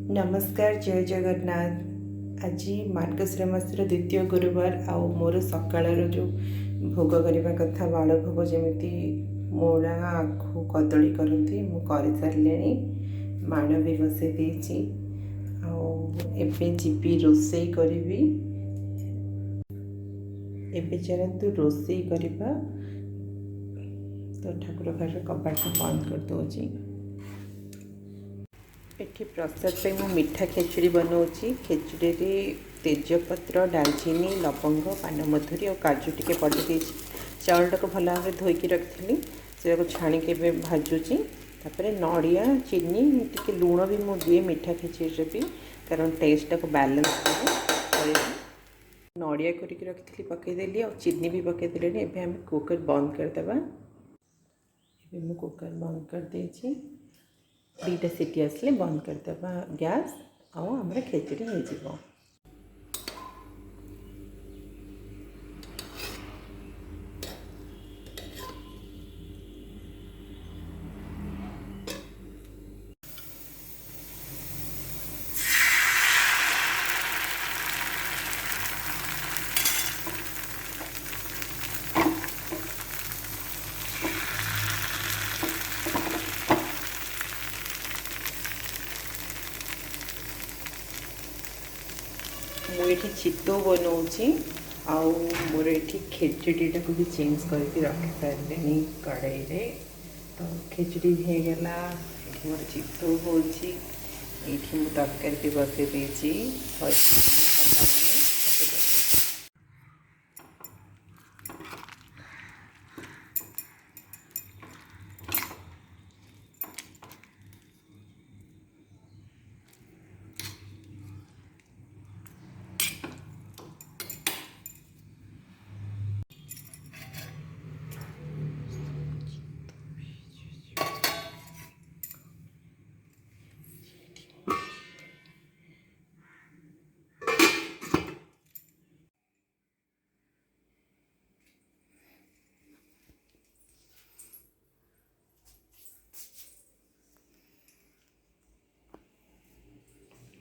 नमस्कार जय जगन्नाथ। आज मार्गशीर मासर द्वितीय गुरुवार आउ मोर सकाळर जो भोग करने कथा बाड़ भोग जमी मोड़ा आखु कदली करती मु कर सारे माण भी बसई देती आबे जीवी रोसे करी एबे चलतु रोसे करवा। तो ठाकुर घर कबाट बंद कर दूची। एठी प्रसाद पे मु मीठा खेचुड़ी बनाऊँगी। खेचुड़ी रे तेजपत्र डालचीनी लवंग पानमधुरी और काजू टिके पड़ी देती। चाउलटा को भल भाव धोईकी रखी से छाणिके भाजुची। तापर नड़िया चीनी टिके लुण भी मु दिए मीठा खेचुड़ी भी कारण टेस्टा को बैलेंस करे। नड़िया करके रखी पकईदेली और चीनी भी पकईदेली। एबे आम कुकर बंद करदेबा। एबे मु कुकर बंद कर देछि। 2टा सीटी आसले बंद करदेबा गैस आउ आमर खेचुड़ी हो। मुझे चितो बनाऊँगी आउ मोर ये खेचुड़ीटा को भी चेंज करके रखी सारे कड़ाई रे। तो खेचुड़ी होगला मोर चितो हो तरकारी भी बसई देती।